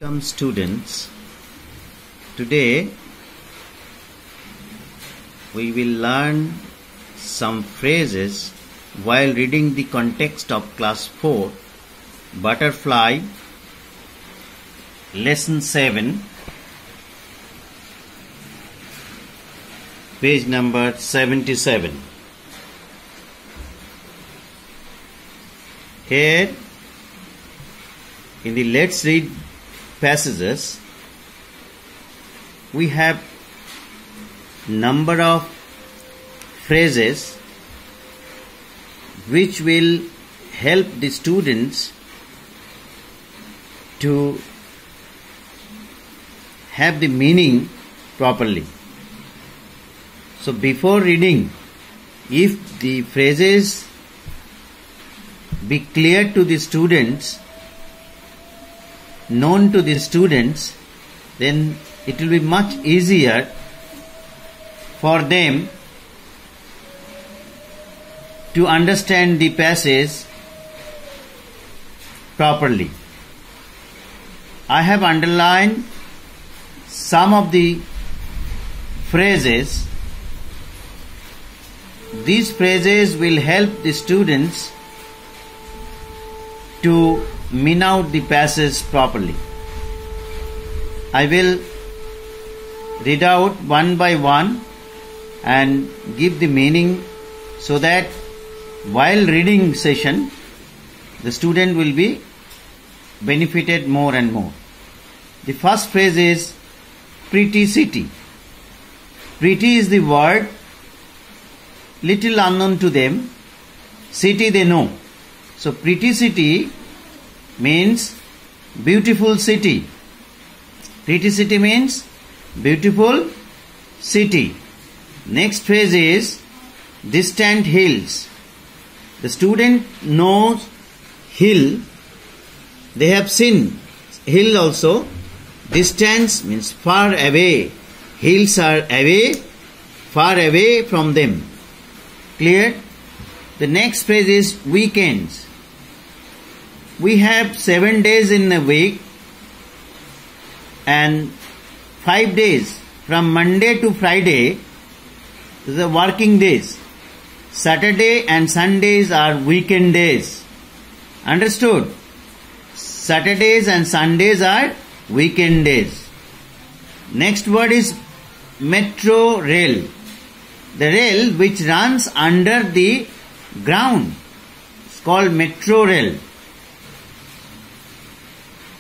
Welcome students. Today we will learn some phrases while reading the context of class 4 butterfly lesson 7 page number 77. Here in the let's read passages we have number of phrases which will help the students to have the meaning properly. So before reading, if the phrases be clear to the students, known to the students, then it will be much easier for them to understand the passage properly. I have underlined some of the phrases. These phrases will help the students to mean out the passage properly. I will read out one by one and give the meaning so that while reading session the student will be benefited more and more. The first phrase is pretty city. Pretty is the word little unknown to them. City they know. So pretty city means beautiful city. Pretty city means beautiful city. Next phrase is distant hills. The student knows hill. They have seen hill also. Distance means far away. Hills are away, far away from them. Clear? The next phrase is weekends. We have 7 days in a week and 5 days from Monday to Friday is the working days. Saturday and Sundays are weekend days. Understood? Saturdays and Sundays are weekend days. Next word is metro rail. The rail which runs under the ground is called metro rail.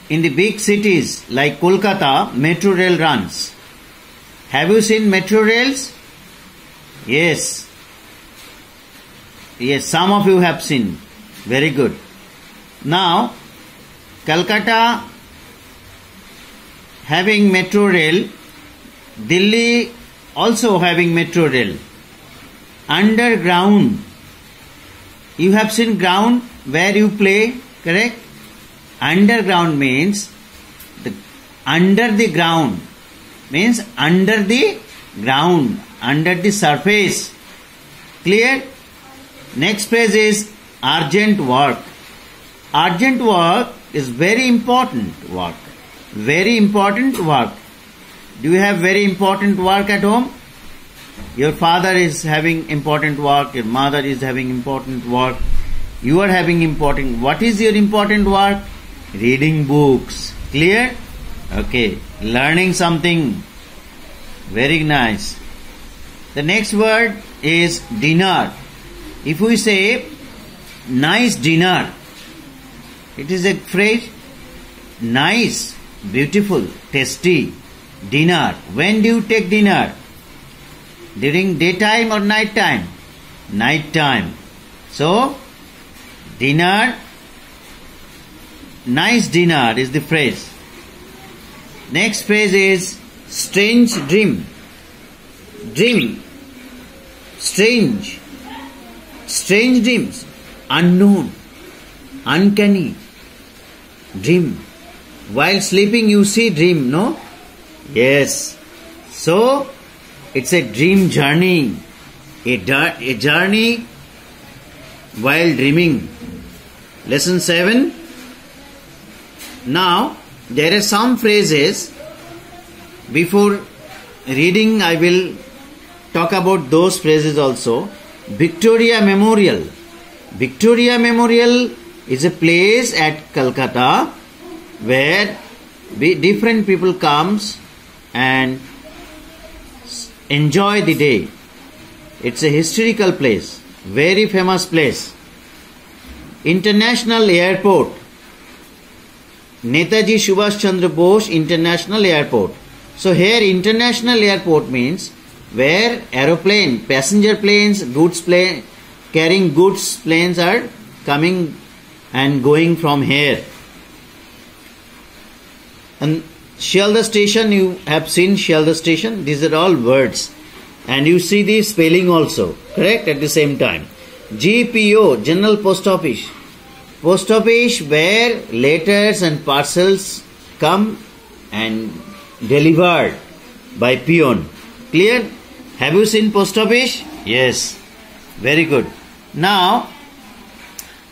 In the big cities like Kolkata, metro rail runs. Have you seen metro rails? Yes. Yes, some of you have seen. Very good. Now, Calcutta having metro rail, Delhi also having metro rail. Underground. You have seen ground where you play, correct? Underground means under the ground, means under the ground, under the surface. Clear? Next phrase is urgent work. Urgent work is very important work. Very important work. Do you have very important work at home? Your father is having important work, your mother is having important work, you are having important. What is your important work? Reading books. Clear? Okay. Learning something. Very nice. The next word is dinner. If we say nice dinner, it is a phrase nice, beautiful, tasty dinner. When do you take dinner? During daytime or night time? Night time. So, dinner, nice dinner is the phrase. Next phrase is strange dream. Dream. Strange. Strange dreams. Unknown. Uncanny. Dream. While sleeping you see dream, no? Yes. So, it's a dream journey. A journey while dreaming. Lesson 7. Now, there are some phrases. Before reading, I will talk about those phrases also. Victoria Memorial. Victoria Memorial is a place at Calcutta where different people comes and enjoy the day. It's a historical place, very famous place. International Airport, Netaji Subhash Chandra Bose International Airport. So here International Airport means where aeroplane, passenger planes, goods plane, carrying goods planes are coming and going from here. And Shialdah Station, you have seen Shialdah Station. These are all words. And you see the spelling also, correct, at the same time. GPO, General Post Office. Post Office where letters and parcels come and delivered by peon. Clear? Have you seen post office? Yes. Very good. Now,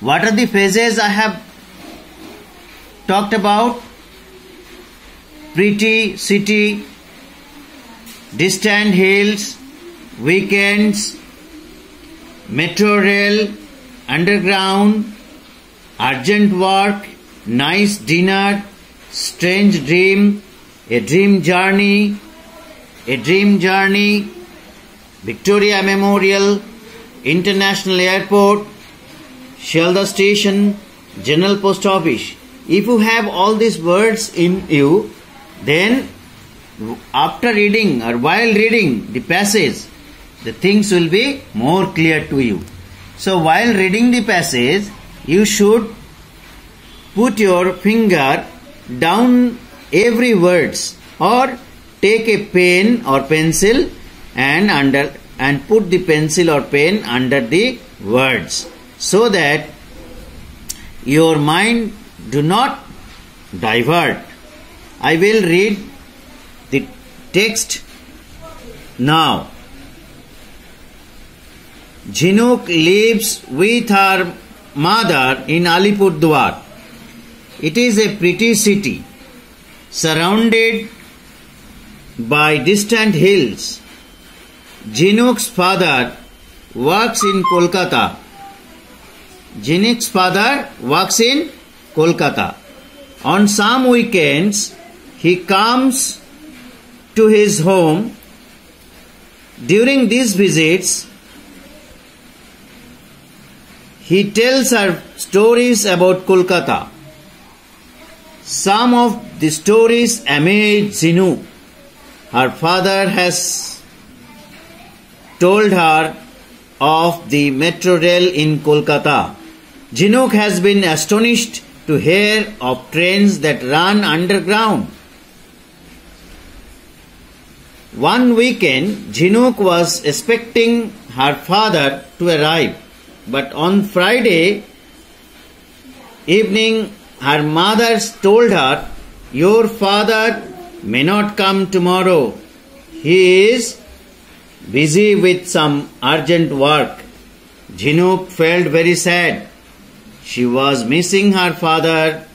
what are the phrases I have talked about? Pretty city, distant hills, weekends, metro rail, underground, urgent work, nice dinner, strange dream, a dream journey, Victoria Memorial, International Airport, Shialdah Station, General Post Office. If you have all these words in you, then after reading or while reading the passage, the things will be more clear to you. So while reading the passage, you should put your finger down every words or take a pen or pencil and put the pencil or pen under the words so that your mind do not divert. I will read the text now. Jhinuk lives with her mother in Alipurdwar. It is a pretty city surrounded by distant hills. Jhinuk's father works in Kolkata. On some weekends, he comes to his home. During these visits, he tells her stories about Kolkata. Some of the stories amaze Jhinuk. Her father has told her of the metro rail in Kolkata. Jhinuk has been astonished to hear of trains that run underground. One weekend, Jhinuk was expecting her father to arrive, but on Friday evening, her mother told her, "Your father may not come tomorrow. He is busy with some urgent work." Jhinuk felt very sad. She was missing her father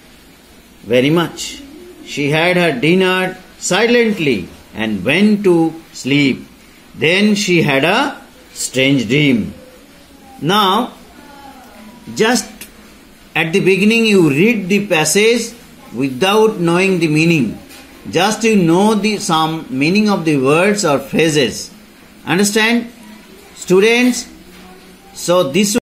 very much. She had her dinner silently and went to sleep. Then she had a strange dream. Now, just at the beginning you read the passage without knowing the meaning. Just you know some meaning of the words or phrases. Understand? Students, so this